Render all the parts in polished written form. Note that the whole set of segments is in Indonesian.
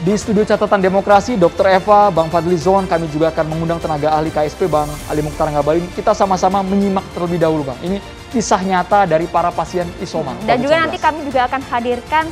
Di studio Catatan Demokrasi, Dr. Eva, Bang Fadlizon, kami juga akan mengundang tenaga ahli KSP, Bang Ali Mukhtar Ngabalin. Kita sama-sama menyimak terlebih dahulu, Bang. Ini kisah nyata dari para pasien isoman. Dan juga nanti kami juga akan hadirkan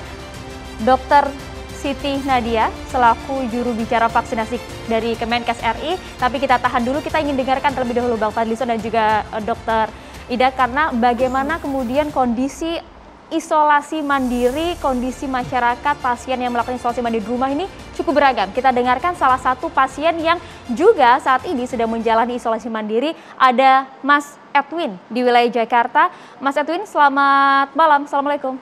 Dr. Siti Nadia selaku juru bicara vaksinasi dari Kemenkes RI. Tapi kita tahan dulu, kita ingin dengarkan terlebih dahulu Bang Fadlizon dan juga Dr. Ida, karena bagaimana kemudian kondisi isolasi mandiri, kondisi masyarakat pasien yang melakukan isolasi mandiri di rumah ini cukup beragam. Kita dengarkan salah satu pasien yang juga saat ini sedang menjalani isolasi mandiri, ada Mas Edwin di wilayah Jakarta. Mas Edwin, selamat malam. Assalamualaikum.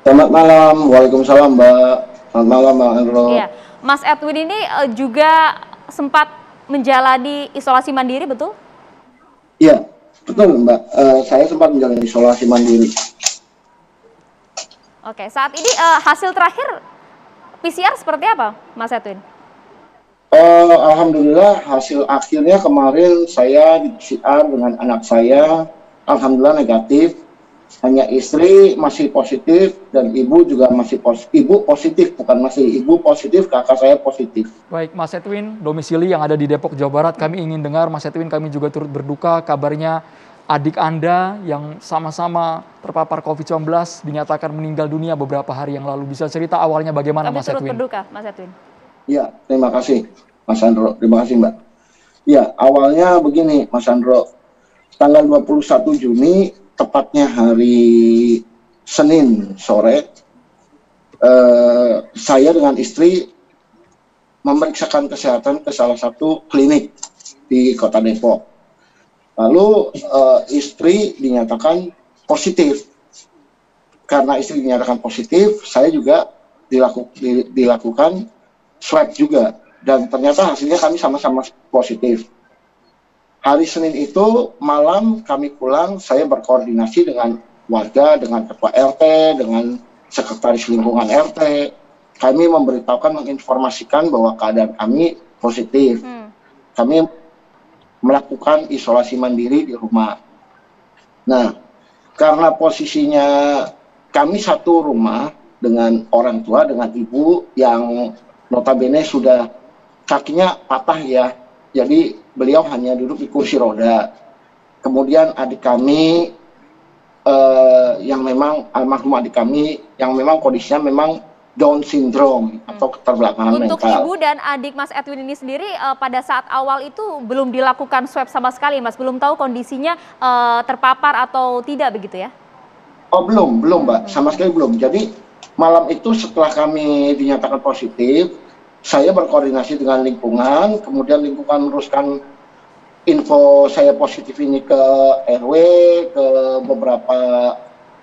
Selamat malam. Waalaikumsalam, Mbak. Selamat malam, Mbak Andro. Iya, Mas Edwin ini juga sempat menjalani isolasi mandiri, betul? Iya, betul, Mbak. Saya sempat menjalani isolasi mandiri. Oke, saat ini hasil terakhir PCR seperti apa, Mas Edwin? Alhamdulillah hasil akhirnya kemarin saya di PCR dengan anak saya, alhamdulillah negatif. Hanya istri masih positif dan ibu juga masih positif. Ibu positif, bukan masih, ibu positif, kakak saya positif. Baik, Mas Edwin, domisili yang ada di Depok, Jawa Barat, kami ingin dengar, Mas Edwin, kami juga turut berduka kabarnya adik Anda yang sama-sama terpapar COVID-19 dinyatakan meninggal dunia beberapa hari yang lalu. Bisa cerita awalnya bagaimana, Mas Edwin? Kami turut berduka, Mas Edwin. Ya, terima kasih, Mas Andro. Terima kasih, Mbak. Ya, awalnya begini, Mas Andro. Tanggal 21 Juni, tepatnya hari Senin sore, saya dengan istri memeriksakan kesehatan ke salah satu klinik di Kota Depok. Lalu istri dinyatakan positif. Karena istri dinyatakan positif, saya juga dilakukan swab juga. Dan ternyata hasilnya kami sama-sama positif. Hari Senin itu malam kami pulang, saya berkoordinasi dengan warga, dengan ketua RT, dengan sekretaris lingkungan RT. Kami memberitahukan, menginformasikan bahwa keadaan kami positif. Kami melakukan isolasi mandiri di rumah. Nah, karena posisinya kami satu rumah dengan orang tua, dengan ibu yang notabene sudah kakinya patah ya, jadi beliau hanya duduk di kursi roda. Kemudian adik kami yang memang almarhum adik kami yang memang kondisinya memang Down syndrome atau keterbelakangan mental. Untuk ibu dan adik Mas Edwin ini sendiri pada saat awal itu belum dilakukan swab sama sekali, Mas? Belum tahu kondisinya terpapar atau tidak begitu ya? Oh, belum Mbak. Sama sekali belum. Jadi malam itu setelah kami dinyatakan positif, saya berkoordinasi dengan lingkungan, kemudian lingkungan meneruskan info saya positif ini ke RW, ke beberapa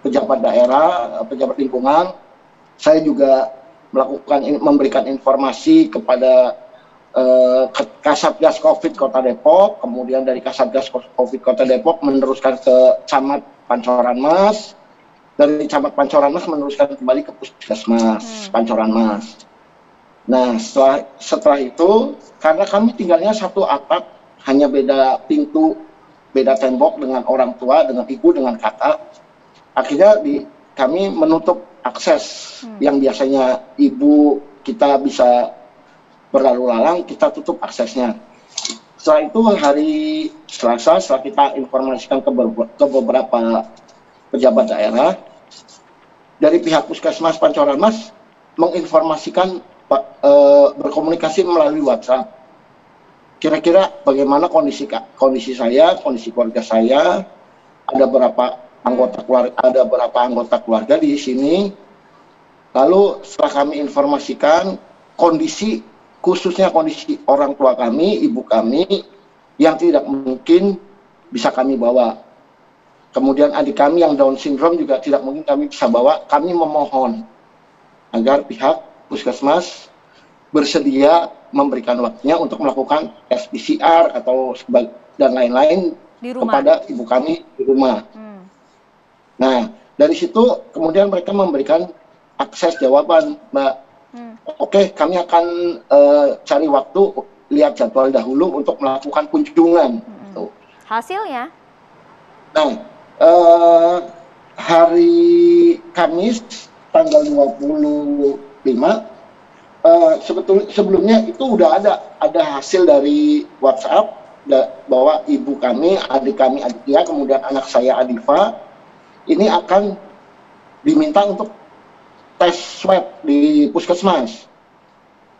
pejabat daerah, pejabat lingkungan. Saya juga memberikan informasi kepada Kasatgas COVID Kota Depok, kemudian dari Kasatgas COVID Kota Depok meneruskan ke Camat Pancoran Mas, dari Camat Pancoran Mas meneruskan kembali ke Puskesmas Pancoran Mas. Nah, setelah itu, karena kami tinggalnya satu atap, hanya beda pintu, beda tembok dengan orang tua, dengan ibu, dengan kakak, akhirnya kami menutup akses yang biasanya ibu kita bisa berlalu lalang, kita tutup aksesnya. Setelah itu hari Selasa, setelah kita informasikan ke beberapa pejabat daerah, dari pihak Puskesmas Pancoran Mas menginformasikan berkomunikasi melalui WhatsApp. Kira-kira bagaimana kondisi saya, kondisi keluarga saya, ada berapa anggota keluarga di sini. Lalu setelah kami informasikan kondisi, khususnya kondisi orang tua kami, ibu kami yang tidak mungkin bisa kami bawa. Kemudian adik kami yang Down syndrome juga tidak mungkin kami bisa bawa. Kami memohon agar pihak Puskesmas bersedia memberikan waktunya untuk melakukan tes PCR atau dan lain-lain kepada ibu kami di rumah. Nah, dari situ kemudian mereka memberikan akses jawaban, Mbak. Oke, kami akan cari waktu, lihat jadwal dahulu untuk melakukan kunjungan. Hasilnya? Nah, hari Kamis tanggal 25 Sebelumnya itu udah ada hasil dari WhatsApp bahwa ibu kami, adik dia, kemudian anak saya Adifa ini akan diminta untuk tes swab di puskesmas.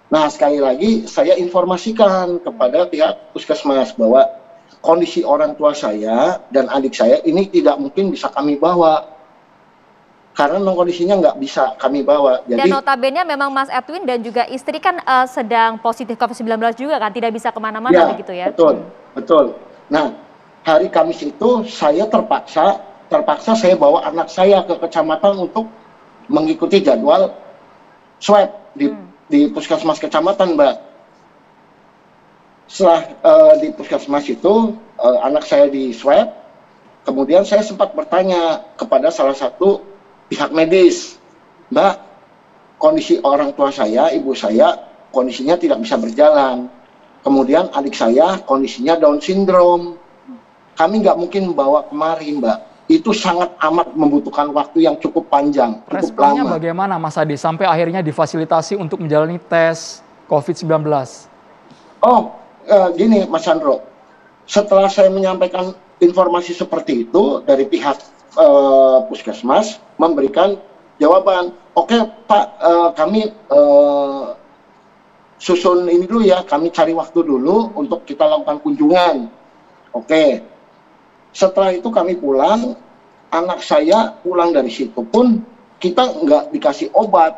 Nah, sekali lagi saya informasikan kepada pihak puskesmas bahwa kondisi orang tua saya dan adik saya ini tidak mungkin bisa kami bawa. Karena memang kondisinya nggak bisa kami bawa. Dan notabene memang Mas Edwin dan juga istri kan sedang positif COVID-19 juga kan, tidak bisa kemana-mana ya, begitu ya? Betul. Nah, hari Kamis itu saya terpaksa saya bawa anak saya ke kecamatan untuk mengikuti jadwal swab di puskesmas kecamatan, Mbak. Setelah di puskesmas itu anak saya di swab, kemudian saya sempat bertanya kepada salah satu pihak medis, Mbak, kondisi orang tua saya, ibu saya, kondisinya tidak bisa berjalan. Kemudian adik saya kondisinya Down syndrome. Kami nggak mungkin membawa kemari, Mbak. Itu sangat amat membutuhkan waktu yang cukup panjang, cukup Responnya lama. bagaimana, Mas Adi, sampai akhirnya difasilitasi untuk menjalani tes COVID-19? Gini, Mas Sandro. Setelah saya menyampaikan informasi seperti itu dari pihak puskesmas memberikan jawaban, oke Pak, kami susun ini dulu ya, kami cari waktu dulu untuk kita lakukan kunjungan. Oke, setelah itu kami pulang, anak saya pulang dari situ pun kita nggak dikasih obat.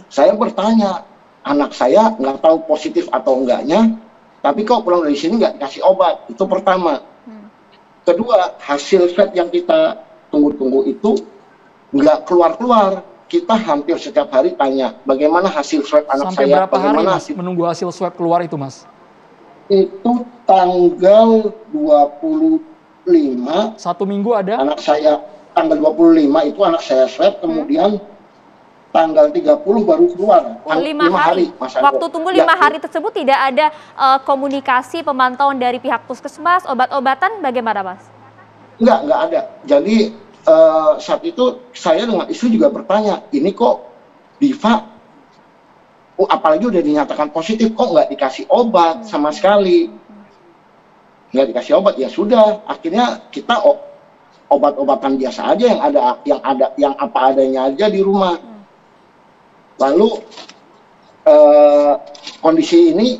Saya bertanya, anak saya nggak tahu positif atau enggaknya, tapi kok pulang dari sini nggak dikasih obat. Itu pertama. Kedua, hasil swab yang kita tunggu-tunggu itu nggak keluar-keluar. Kita hampir setiap hari tanya, bagaimana hasil swab anak sampai saya? Sampai berapa hari, Mas, menunggu hasil swab keluar itu, Mas? Itu tanggal 25. 1 minggu ada? Anak saya, tanggal 25 itu anak saya swab, kemudian tanggal 30 baru keluar. 5 hari. Waktu tunggu 5 hari tersebut tidak ada komunikasi pemantauan dari pihak puskesmas, obat-obatan bagaimana, Mas? Nggak ada. Jadi saat itu saya dengan istri juga bertanya, ini kok Diva, apalagi udah dinyatakan positif, kok nggak dikasih obat sama sekali? Nggak dikasih obat, ya sudah. Akhirnya kita obat-obatan biasa aja yang apa adanya aja di rumah. Lalu kondisi ini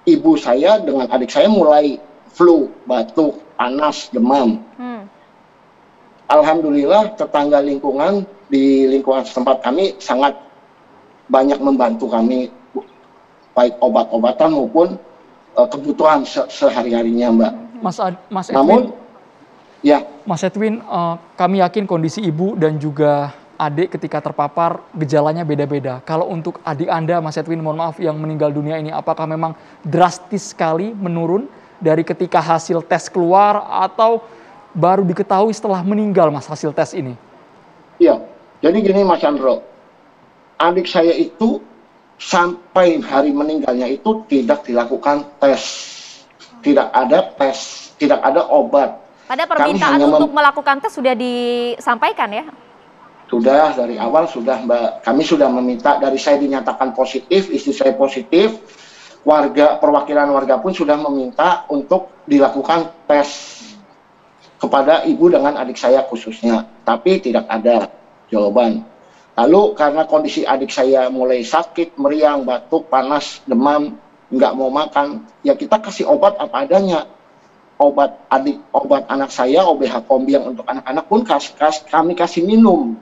ibu saya dengan adik saya mulai flu, batuk, panas, demam. Alhamdulillah tetangga lingkungan di lingkungan setempat kami sangat banyak membantu kami, baik obat-obatan maupun kebutuhan sehari-harinya, Mbak. Mas Edwin, Namun, ya. Mas Edwin, kami yakin kondisi ibu dan juga adik ketika terpapar gejalanya beda-beda. Kalau untuk adik Anda, Mas Edwin, mohon maaf, yang meninggal dunia ini, apakah memang drastis sekali menurun dari ketika hasil tes keluar atau baru diketahui setelah meninggal, Mas, hasil tes ini? Iya, jadi gini Mas Chandro, adik saya itu sampai hari meninggalnya itu tidak dilakukan tes, tidak ada obat. Pada permintaan untuk melakukan tes sudah disampaikan ya? Sudah, dari awal sudah, Mbak. Kami sudah meminta, dari saya dinyatakan positif, istri saya positif, perwakilan warga pun sudah meminta untuk dilakukan tes kepada ibu dengan adik saya khususnya. Tapi tidak ada jawaban. Lalu karena kondisi adik saya mulai sakit, meriang, batuk, panas, demam, nggak mau makan, ya kita kasih obat apa adanya. Obat anak saya, OBH Kombi yang untuk anak-anak pun kami kasih minum.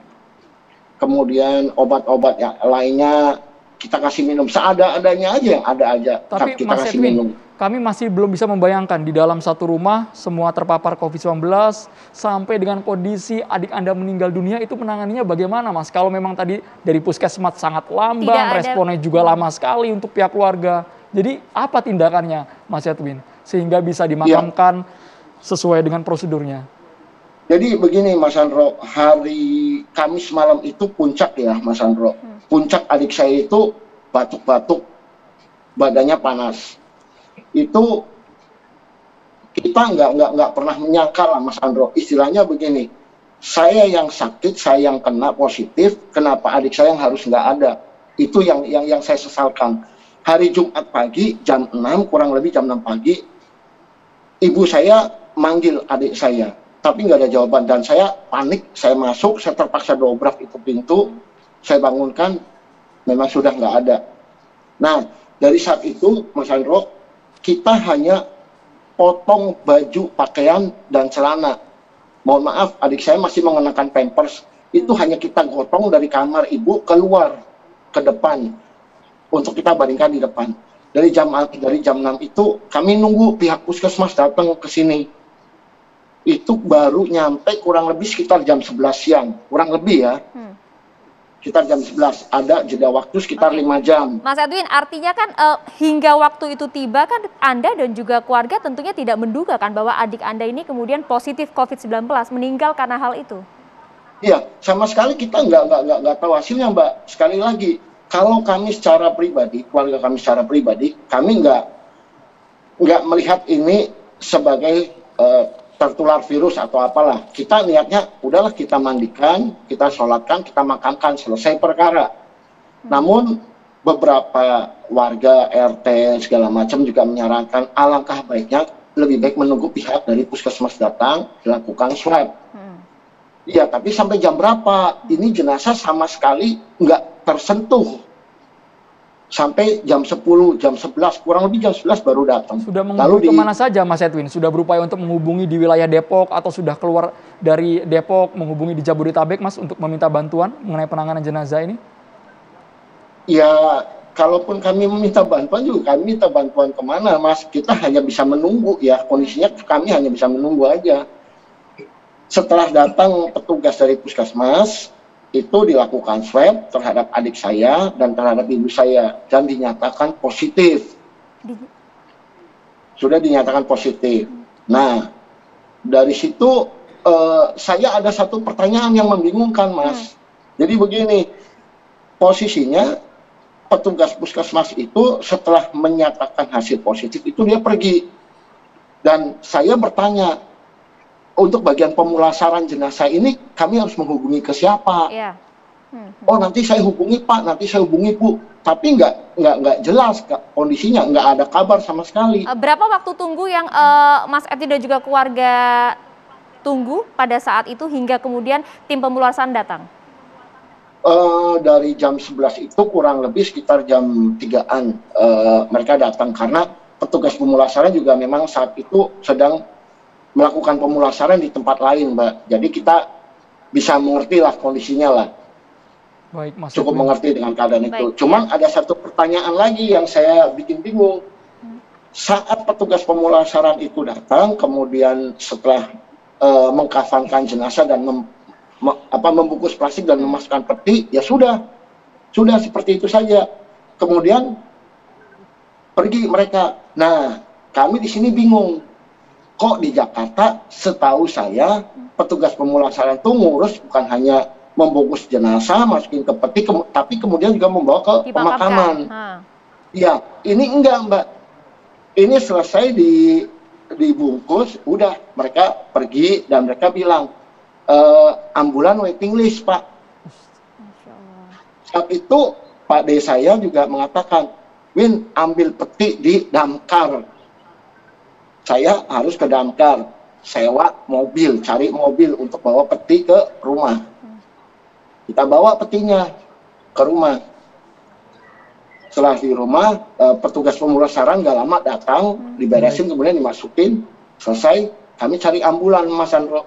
Kemudian obat-obat yang lainnya kita kasih minum seada-adanya aja, yang ada aja. Tapi kita Mas kasih Edwin, minum. Kami masih belum bisa membayangkan di dalam satu rumah semua terpapar COVID-19 sampai dengan kondisi adik Anda meninggal dunia, itu menanganinya bagaimana, Mas? Kalau memang tadi dari puskesmas sangat lamban, responnya juga lama sekali untuk pihak keluarga. Jadi apa tindakannya, Mas Edwin, sehingga bisa dimakamkan sesuai dengan prosedurnya? Jadi begini Mas Andro, hari Kamis malam itu puncak ya Mas Andro. Puncak adik saya itu batuk-batuk, badannya panas. Itu kita nggak pernah menyangka lah Mas Andro. Istilahnya begini, saya yang sakit, saya yang kena positif, kenapa adik saya yang harus nggak ada? Itu yang saya sesalkan. Hari Jumat pagi jam 6, kurang lebih jam 6 pagi, ibu saya manggil adik saya, tapi nggak ada jawaban. Dan saya panik, saya masuk, saya terpaksa dobrak itu pintu, saya bangunkan, memang sudah nggak ada. Nah, dari saat itu, Mas Andro, kita hanya potong baju, pakaian, dan celana. Mohon maaf, adik saya masih mengenakan pampers. Itu hanya kita gotong dari kamar ibu keluar ke depan untuk kita baringkan di depan. Dari jam 6 itu kami nunggu pihak puskesmas datang ke sini. Itu baru nyampe kurang lebih sekitar jam 11 siang, kurang lebih ya. Sekitar jam 11, ada jeda waktu sekitar 5 jam. Mas Edwin, artinya kan hingga waktu itu tiba kan Anda dan juga keluarga tentunya tidak menduga kan bahwa adik Anda ini kemudian positif COVID-19, meninggal karena hal itu? Iya, sama sekali kita nggak tahu hasilnya, Mbak. Sekali lagi, kalau kami secara pribadi, keluarga kami secara pribadi, kami nggak melihat ini sebagai tertular virus atau apalah. Kita niatnya udahlah kita mandikan, kita sholatkan, kita makamkan, selesai perkara. Namun beberapa warga RT segala macam juga menyarankan alangkah baiknya lebih baik menunggu pihak dari puskesmas datang dilakukan swab. Iya, tapi sampai jam berapa? Ini jenazah sama sekali nggak tersentuh. Sampai jam 10, jam 11, kurang lebih jam 11 baru datang. Sudah menghubungi kemana saja Mas Edwin? Sudah berupaya untuk menghubungi di wilayah Depok atau sudah keluar dari Depok menghubungi di Jabodetabek, Mas, untuk meminta bantuan mengenai penanganan jenazah ini? Ya, kalaupun kami meminta bantuan juga, kami minta bantuan kemana, Mas? Kita hanya bisa menunggu ya, kondisinya kami hanya bisa menunggu aja. Setelah datang petugas dari puskesmas, itu dilakukan swab terhadap adik saya dan terhadap ibu saya dan dinyatakan positif. Sudah dinyatakan positif. Nah, dari situ saya ada satu pertanyaan yang membingungkan, Mas. Jadi begini, posisinya petugas puskesmas itu setelah menyatakan hasil positif itu dia pergi. Dan saya bertanya, untuk bagian pemulasaran jenazah ini kami harus menghubungi ke siapa? Yeah. Oh, nanti saya hubungi Pak, nanti saya hubungi Bu. Tapi nggak jelas kondisinya, nggak ada kabar sama sekali. Berapa waktu tunggu yang Mas Edwin dan juga keluarga tunggu pada saat itu hingga kemudian tim pemulasaran datang? Dari jam 11 itu kurang lebih sekitar jam 3-an mereka datang, karena petugas pemulasaran juga memang saat itu sedang melakukan pemulasaran di tempat lain, Mbak. Jadi kita bisa mengerti lah kondisinya lah. Baik, Mas. Cukup mengerti dengan keadaan itu. Cuman ada satu pertanyaan lagi yang saya bikin bingung. Saat petugas pemulasaran itu datang, kemudian setelah mengkafankan jenazah dan membungkus plastik dan memasukkan peti, ya sudah seperti itu saja. Kemudian pergi mereka. Nah, kami di sini bingung. Kok di Jakarta, setahu saya, petugas pemulasaran itu ngurus bukan hanya membungkus jenazah, masukin ke peti, tapi kemudian juga membawa ke pemakaman. Ya, ini enggak, Mbak. Ini selesai dibungkus, udah mereka pergi dan mereka bilang, ambulan waiting list, Pak. Saat itu Pak D saya juga mengatakan, Win, ambil peti di damkar. Saya harus ke damkar, sewa mobil, cari mobil untuk bawa peti ke rumah. Kita bawa petinya ke rumah. Setelah di rumah, petugas pemulasaran nggak lama datang, diberesin, kemudian dimasukin, selesai, kami cari ambulan, Mas Andro.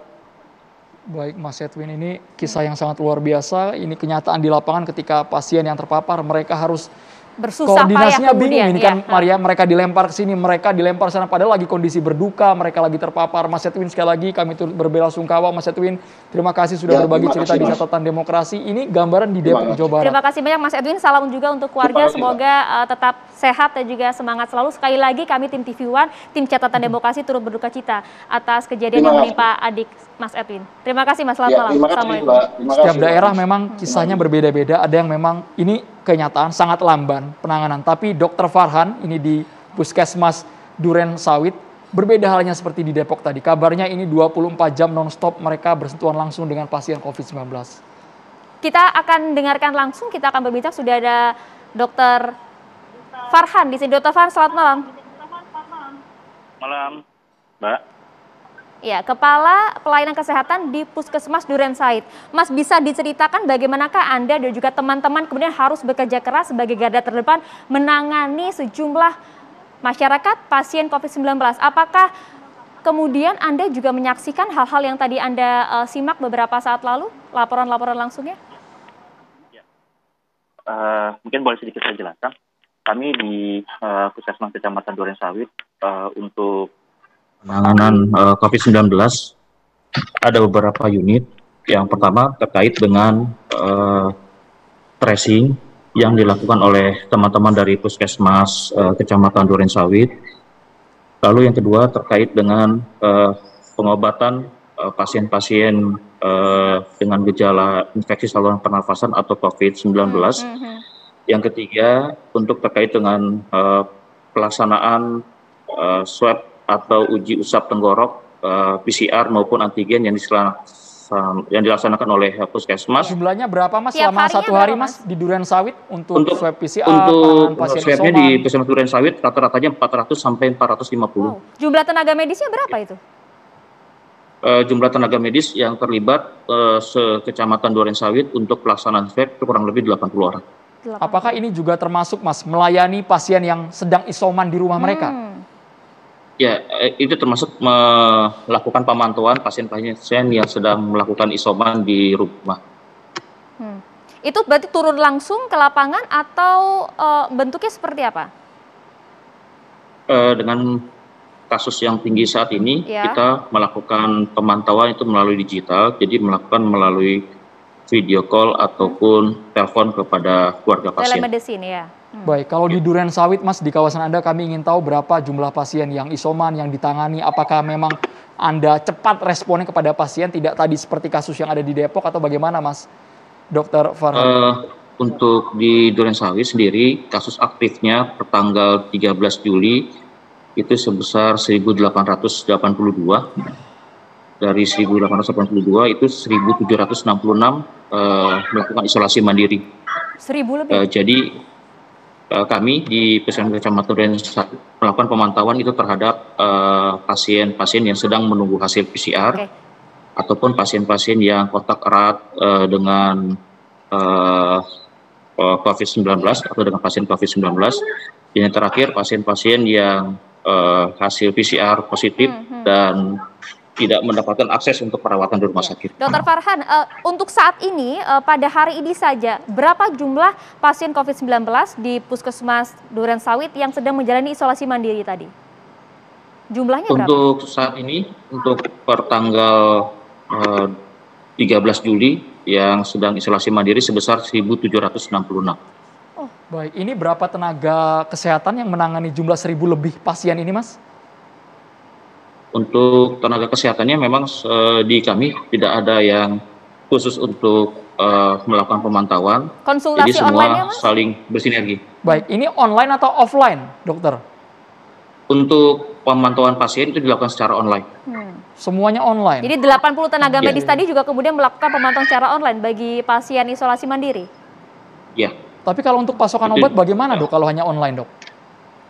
Baik, Mas Edwin, ini kisah yang sangat luar biasa. Ini kenyataan di lapangan ketika pasien yang terpapar, mereka harus bersusah koordinasinya payah bingung ini ya. kan, Maria. Mereka dilempar ke sini, mereka dilempar sana, padahal lagi kondisi berduka, mereka lagi terpapar. Mas Edwin, sekali lagi kami turut berbelasungkawa. Mas Edwin, terima kasih sudah berbagi cerita di Catatan Demokrasi. Ini gambaran di Depok, Jawa Barat. Terima kasih banyak Mas Edwin, salam juga untuk keluarga, semoga tetap sehat dan juga semangat selalu. Sekali lagi kami tim TV One, tim Catatan Demokrasi turut berduka cita atas kejadian yang menimpa adik Mas Edwin. Terima kasih Mas, selamat malam. Assalamualaikum. Setiap daerah memang kisahnya berbeda-beda, ada yang memang ini kenyataan sangat lamban penanganan. Tapi Dr. Farhan ini di Puskesmas Duren Sawit berbeda halnya seperti di Depok tadi. Kabarnya ini 24 jam non-stop mereka bersentuhan langsung dengan pasien COVID-19. Kita akan dengarkan langsung, kita akan berbincang, sudah ada Dr. Farhan di sini. Dr. Farhan, selamat malam. Malam, Mbak. Ya, Kepala Pelayanan Kesehatan di Puskesmas Duren Said. Mas, bisa diceritakan bagaimanakah Anda dan juga teman-teman kemudian harus bekerja keras sebagai garda terdepan menangani sejumlah masyarakat pasien COVID-19? Apakah kemudian Anda juga menyaksikan hal-hal yang tadi Anda simak beberapa saat lalu, laporan-laporan langsungnya? Mungkin boleh sedikit saya jelaskan. Kami di Puskesmas Kecamatan Duren Sawit untuk penanganan COVID-19 ada beberapa unit. Yang pertama terkait dengan tracing yang dilakukan oleh teman-teman dari Puskesmas Kecamatan Duren Sawit. Lalu yang kedua terkait dengan pengobatan pasien-pasien dengan gejala infeksi saluran pernafasan atau COVID-19. Yang ketiga untuk terkait dengan pelaksanaan swab atau uji usap tenggorok PCR maupun antigen yang dilaksanakan oleh Puskesmas. Jumlahnya berapa, Mas, selama satu hari, Mas, di Duren Sawit untuk swab PCR, untuk pasien swabnya isoman? di Puskesmas Duren Sawit rata-ratanya 400 sampai 450. Jumlah tenaga medisnya berapa itu? Jumlah tenaga medis yang terlibat se-Kecamatan Duren Sawit untuk pelaksanaan swab itu kurang lebih 80 orang. Apakah ini juga termasuk, Mas, melayani pasien yang sedang isoman di rumah mereka? Ya, itu termasuk melakukan pemantauan pasien-pasien yang sedang melakukan isoman di rumah. Itu berarti turun langsung ke lapangan atau bentuknya seperti apa? Dengan kasus yang tinggi saat ini, kita melakukan pemantauan itu melalui digital, jadi melakukan melalui video call ataupun telepon kepada keluarga pasien. Telemedicine, ya. Baik, kalau di Duren Sawit, Mas, di kawasan Anda kami ingin tahu berapa jumlah pasien yang isoman, yang ditangani. Apakah memang Anda cepat responnya kepada pasien, tidak tadi seperti kasus yang ada di Depok atau bagaimana, Mas, Dr. Farhan? Untuk di Duren Sawit sendiri, kasus aktifnya per tanggal 13 Juli itu sebesar 1.882. Dari 1.882 itu 1.766 melakukan isolasi mandiri. 1.000 lebih? Jadi kami di Puskesmas Kecamatan Duren Sawit melakukan pemantauan itu terhadap pasien-pasien yang sedang menunggu hasil PCR ataupun pasien-pasien yang kontak erat dengan COVID-19 atau dengan pasien COVID-19. Yang terakhir pasien-pasien yang hasil PCR positif dan tidak mendapatkan akses untuk perawatan di rumah sakit. Dr. Farhan, untuk saat ini, pada hari ini saja, berapa jumlah pasien COVID-19 di Puskesmas Duren Sawit yang sedang menjalani isolasi mandiri tadi? Jumlahnya berapa? Untuk saat ini, untuk per tanggal 13 Juli, yang sedang isolasi mandiri sebesar 1.766. Oh, baik. Ini berapa tenaga kesehatan yang menangani jumlah 1.000 lebih pasien ini, Mas? Untuk tenaga kesehatannya memang di kami tidak ada yang khusus untuk melakukan pemantauan. Konsultasi jadi semua online-nya, Mas? saling bersinergi. Baik, ini online atau offline, dokter? Untuk pemantauan pasien itu dilakukan secara online. Semuanya online? Jadi 80 tenaga medis tadi juga kemudian melakukan pemantauan secara online bagi pasien isolasi mandiri? Ya. Tapi kalau untuk pasokan obat bagaimana, Dok, kalau hanya online, Dok?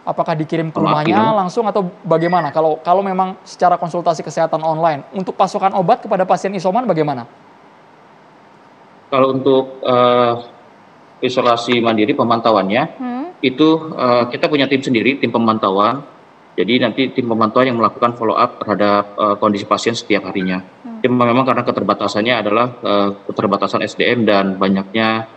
Apakah dikirim ke rumahnya langsung atau bagaimana? Kalau memang secara konsultasi kesehatan online, untuk pasokan obat kepada pasien isoman bagaimana? Kalau untuk isolasi mandiri pemantauannya, itu kita punya tim sendiri, tim pemantauan. Jadi nanti tim pemantauan yang melakukan follow up terhadap kondisi pasien setiap harinya. Memang karena keterbatasannya adalah keterbatasan SDM dan banyaknya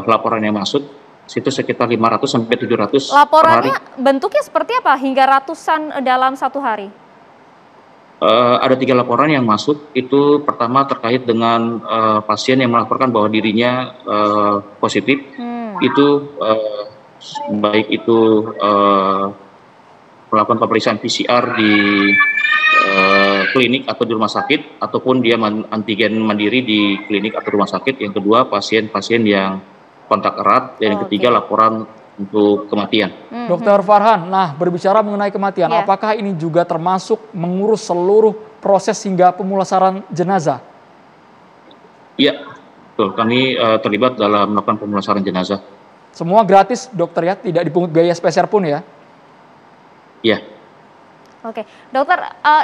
laporan yang masuk. Itu sekitar 500 sampai 700 Laporannya per hari. bentuknya seperti apa hingga ratusan dalam satu hari? Ada 3 laporan yang masuk. Itu pertama terkait dengan pasien yang melaporkan bahwa dirinya positif. Itu baik itu melakukan pemeriksaan PCR di klinik atau di rumah sakit, ataupun dia antigen mandiri di klinik atau rumah sakit. Yang kedua, pasien-pasien yang kontak erat, dan yang ketiga laporan untuk kematian. Dokter Farhan, nah berbicara mengenai kematian, apakah ini juga termasuk mengurus seluruh proses hingga pemulasaran jenazah? Iya, Betul, kami terlibat dalam melakukan pemulasaran jenazah. Semua gratis dokter ya, tidak dipungut biaya spesial pun ya? Iya. Oke, dokter,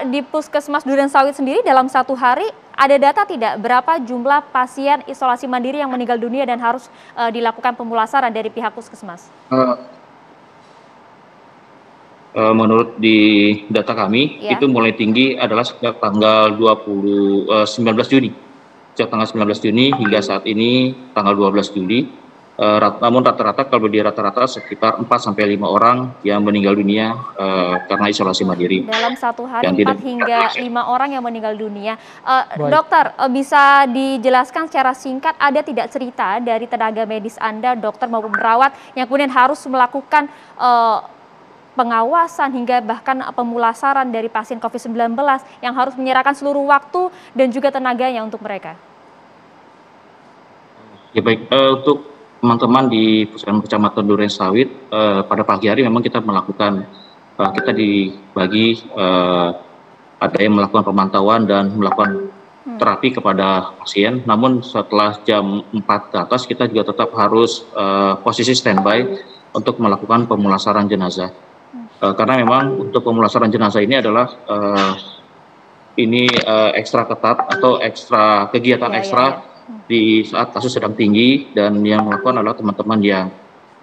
di Puskesmas Durensawit sendiri dalam satu hari ada data tidak berapa jumlah pasien isolasi mandiri yang meninggal dunia dan harus dilakukan pemulasaran dari pihak puskesmas? Menurut di data kami, itu mulai tinggi adalah sejak tanggal 19 Juni. Sejak tanggal 19 Juni hingga saat ini tanggal 12 Juli. Namun rata-rata kalau di rata-rata sekitar 4-5 orang yang meninggal dunia karena isolasi mandiri. Dalam satu hari 4 hingga 5 orang yang meninggal dunia. Dokter, bisa dijelaskan secara singkat ada tidak cerita dari tenaga medis Anda, dokter maupun perawat yang kemudian harus melakukan pengawasan hingga bahkan pemulasaran dari pasien COVID-19 yang harus menyerahkan seluruh waktu dan juga tenaganya untuk mereka? Ya baik, untuk teman-teman di Puskesmas Kecamatan Durensawit, pada pagi hari memang kita melakukan, kita dibagi, ada yang melakukan pemantauan dan melakukan terapi kepada pasien. Namun setelah jam 4 ke atas kita juga tetap harus posisi standby untuk melakukan pemulasaran jenazah. Karena memang untuk pemulasaran jenazah ini adalah ekstra ketat atau kegiatan ekstra di saat kasus sedang tinggi, dan yang melakukan adalah teman-teman yang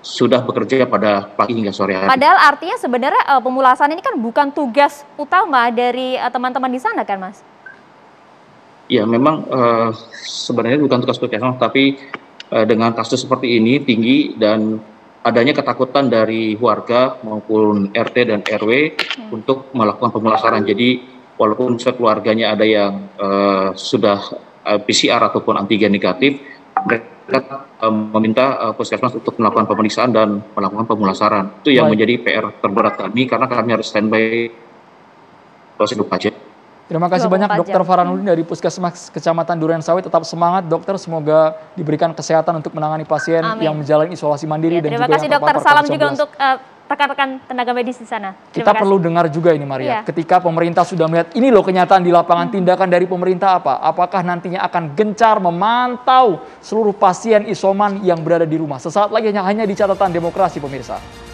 sudah bekerja pada pagi hingga sore hari. Padahal artinya sebenarnya pemulasaran ini kan bukan tugas utama dari teman-teman di sana kan, Mas? Ya, memang sebenarnya bukan tugas puskesmas, tapi dengan kasus seperti ini tinggi dan adanya ketakutan dari warga maupun RT dan RW untuk melakukan pemulasaran. Jadi walaupun keluarganya ada yang sudah PCR ataupun antigen negatif, mereka meminta puskesmas untuk melakukan pemeriksaan dan melakukan pemulasaran. Itu yang menjadi PR terberat kami karena kami harus standby proses 24 jam. Terima kasih banyak Dr. Farhanudin dari Puskesmas Kecamatan Durensawit. Tetap semangat dokter, semoga diberikan kesehatan untuk menangani pasien yang menjalani isolasi mandiri dan juga yang terpapar COVID-19. Terima kasih dokter, salam juga untuk rekan-rekan tenaga medis di sana. Kita perlu dengar juga ini Maria, ketika pemerintah sudah melihat ini loh kenyataan di lapangan, tindakan dari pemerintah apa? Apakah nantinya akan gencar memantau seluruh pasien isoman yang berada di rumah? Sesaat lagi hanya di Catatan Demokrasi pemirsa.